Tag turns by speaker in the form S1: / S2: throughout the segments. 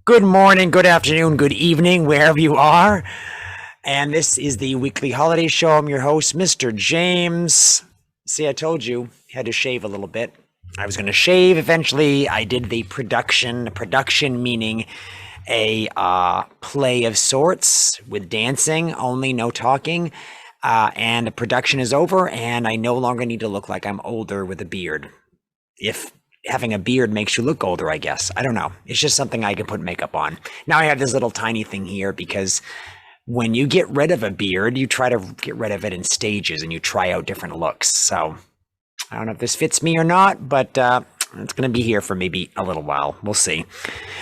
S1: Good morning, good afternoon, good evening, wherever you are. And this is the weekly holiday show. I'm your host, Mr. James. See, I told you, had to shave a little bit. I was going to shave. Eventually, I did the production meaning a play of sorts with dancing, only no talking. And the production is over, and I no longer need to look like I'm older with a beard. If having a beard makes you look older, I guess. I don't know. It's just something I can put makeup on. Now I have this little tiny thing here because when you get rid of a beard, you try to get rid of it in stages and you try out different looks. So I don't know if this fits me or not, but it's going to be here for maybe a little while. We'll see.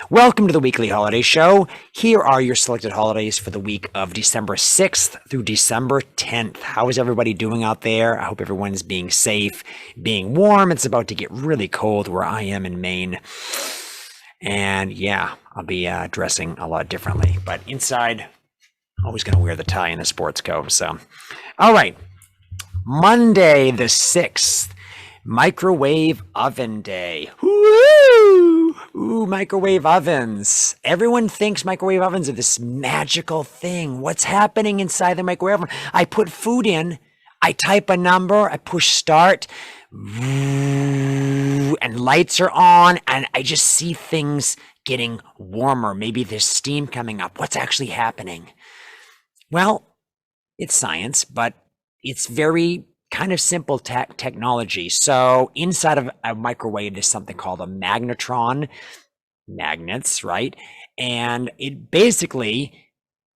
S1: Welcome to the weekly holiday show. Here are your selected holidays for the week of December 6th through December 10th. How is everybody doing out there? I hope everyone's being safe, being warm. It's about to get really cold where I am in Maine. And yeah, I'll be dressing a lot differently. But inside, always going to wear the tie and the sports coat. So, all right. Monday the 6th. Microwave oven day. Woo! Ooh, microwave ovens. Everyone thinks microwave ovens are this magical thing. What's happening inside the microwave oven? I put food in, I type a number, I push start, and lights are on, and I just see things getting warmer. Maybe there's steam coming up. What's actually happening? Well, it's science, but it's very kind of simple technology. So inside of a microwave is something called a magnetron, magnets, right? And it basically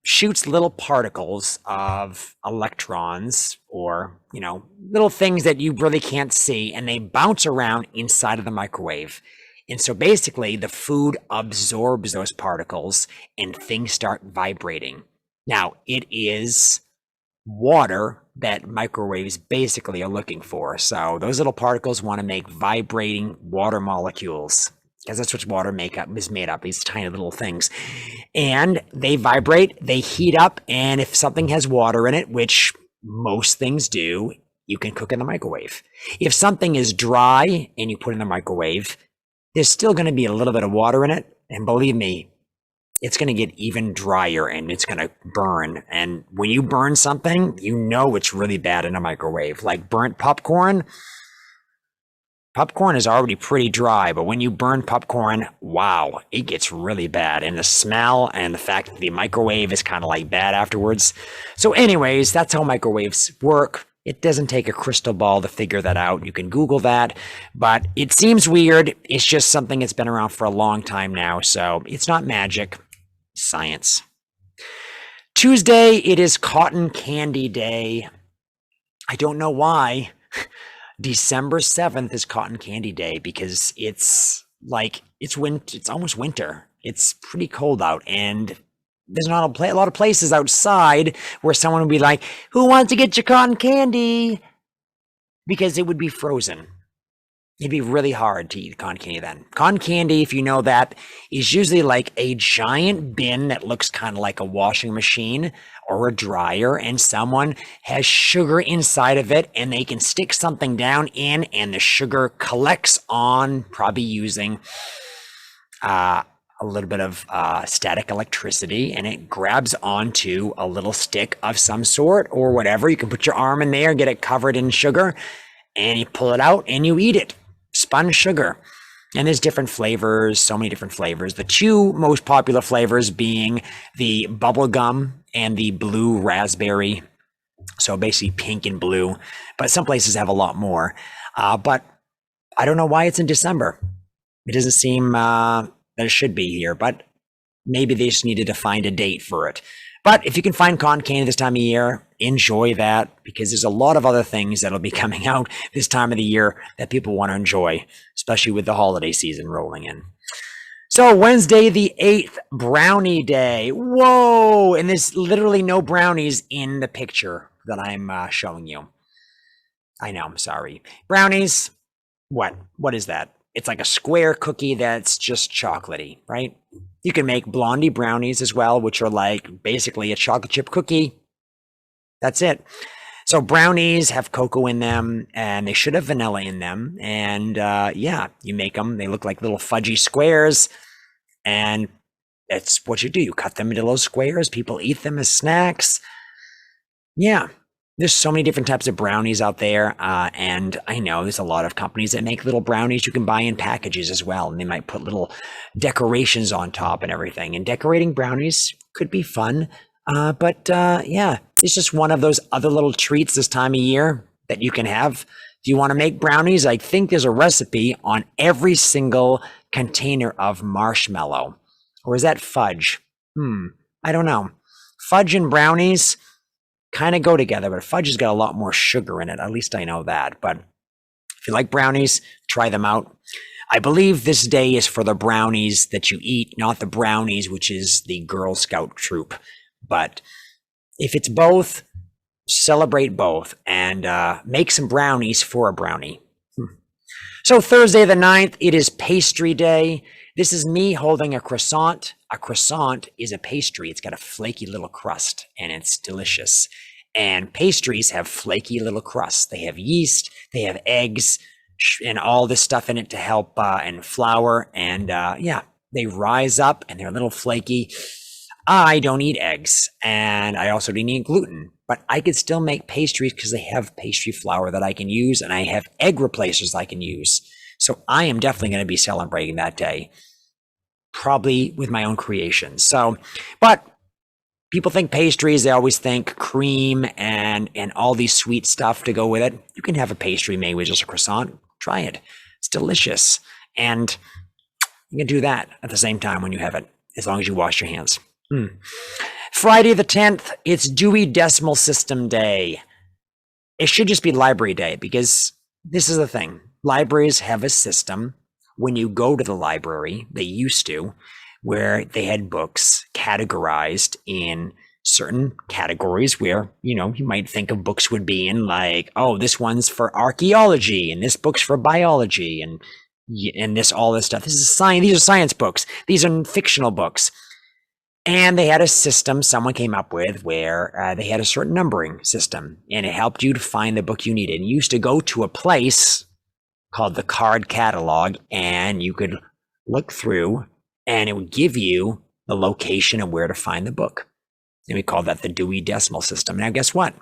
S1: shoots little particles of electrons or, little things that you really can't see, and they bounce around inside of the microwave. And so basically the food absorbs those particles and things start vibrating. Now, it is water that microwaves basically are looking for. So those little particles want to make vibrating water molecules, because that's what water is made up, these tiny little things. And they vibrate, they heat up, and if something has water in it, which most things do, you can cook in the microwave. If something is dry and you put it in the microwave, there's still going to be a little bit of water in it. And believe me, it's going to get even drier and it's going to burn. And when you burn something, it's really bad in a microwave. Like burnt popcorn. Popcorn is already pretty dry, but when you burn popcorn, wow, it gets really bad. And the smell and the fact that the microwave is kind of like bad afterwards. So anyways, that's how microwaves work. It doesn't take a crystal ball to figure that out. You can Google that, but it seems weird. It's just something that's been around for a long time now. So it's not magic. Science. Tuesday, it is Cotton Candy Day. I don't know why. December 7th is Cotton Candy Day because it's almost winter. It's pretty cold out, and there's not a lot of places outside where someone would be like, "Who wants to get your cotton candy?" Because it would be frozen. It'd be really hard to eat cotton candy then. Cotton candy, if you know that, is usually like a giant bin that looks kind of like a washing machine or a dryer, and someone has sugar inside of it, and they can stick something down in, and the sugar collects on, probably using a little bit of static electricity, and it grabs onto a little stick of some sort or whatever. You can put your arm in there, get it covered in sugar, and you pull it out and you eat it. Spun sugar. And there's different flavors, so many different flavors. The two most popular flavors being the bubble gum and the blue raspberry. So basically pink and blue, but some places have a lot more. But I don't know why it's in December. It doesn't seem that it should be here, but maybe they just needed to find a date for it. But if you can find cotton candy this time of year, enjoy that, because there's a lot of other things that'll be coming out this time of the year that people want to enjoy, especially with the holiday season rolling in. So Wednesday the 8th, Brownie Day. Whoa! And there's literally no brownies in the picture that I'm showing you. I know, I'm sorry. Brownies, what? What is that? It's like a square cookie that's just chocolatey, right? You can make blondie brownies as well, which are like basically a chocolate chip cookie. That's it. So brownies have cocoa in them, and they should have vanilla in them. And yeah, you make them. They look like little fudgy squares, and That's what you do. You cut them into little squares. People eat them as snacks. Yeah, there's so many different types of brownies out there. And I know there's a lot of companies that make little brownies you can buy in packages as well. And they might put little decorations on top and everything. And decorating brownies could be fun. But yeah, it's just one of those other little treats this time of year that you can have. If you want to make brownies, I think there's a recipe on every single container of marshmallow. Or is that fudge? I don't know. Fudge and brownies kind of go together, but fudge has got a lot more sugar in it. At least I know that. But if you like brownies, try them out. I believe this day is for the brownies that you eat, not the brownies, which is the Girl Scout troop. But if it's both, celebrate both and make some brownies for a brownie. So Thursday the 9th, it is pastry day. This is me holding a croissant. A croissant is a pastry. It's got a flaky little crust and it's delicious. And pastries have flaky little crusts. They have yeast, they have eggs, and all this stuff in it to help, and flour. And yeah, they rise up and they're a little flaky. I don't eat eggs and I also don't eat gluten, but I could still make pastries because they have pastry flour that I can use and I have egg replacers I can use. So I am definitely going to be celebrating that day, probably with my own creations. So, but people think pastries, they always think cream and all these sweet stuff to go with it. You can have a pastry made with just a croissant. Try it. It's delicious. And you can do that at the same time when you have it, as long as you wash your hands. Friday the 10th, it's Dewey Decimal System Day. It should just be Library Day because this is the thing. Libraries have a system when you go to the library, they used to, where they had books categorized in certain categories where, you might think of books would be in like, oh, this one's for archaeology and this book's for biology and this, all this stuff. This is science. These are science books. These are fictional books. And they had a system someone came up with where they had a certain numbering system and it helped you to find the book you needed. And you used to go to a place called the card catalog and you could look through and it would give you the location of where to find the book. And we call that the Dewey Decimal System. Now, guess what?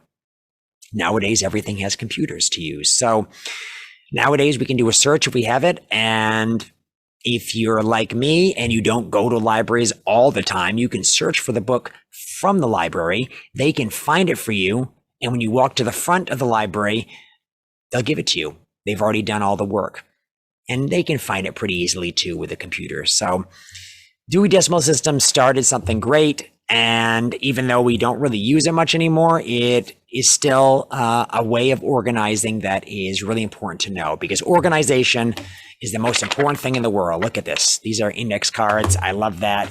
S1: Nowadays, everything has computers to use. So nowadays we can do a search if we have it. And if you're like me and you don't go to libraries all the time, you can search for the book from the library. They can find it for you. And when you walk to the front of the library, they'll give it to you. They've already done all the work. And they can find it pretty easily too with a computer. So Dewey Decimal System started something great. And even though we don't really use it much anymore, it is still a way of organizing that is really important to know because organization is the most important thing in the world. Look at this. These are index cards. I love that.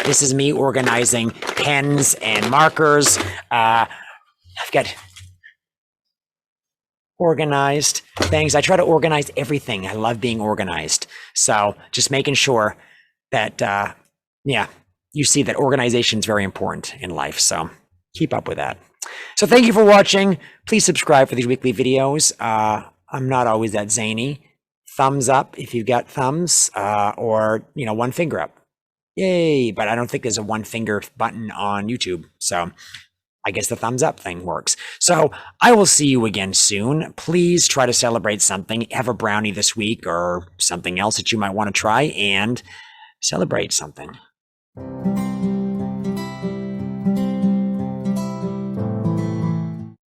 S1: This is me organizing pens and markers. I've got organized things. I try to organize everything. I love being organized. So just making sure that, yeah, you see that organization is very important in life. So keep up with that. So thank you for watching. Please subscribe for these weekly videos. I'm not always that zany. Thumbs up if you've got thumbs, or, one finger up. Yay. But I don't think there's a one finger button on YouTube. So I guess the thumbs up thing works. So I will see you again soon. Please try to celebrate something. Have a brownie this week or something else that you might want to try and celebrate something.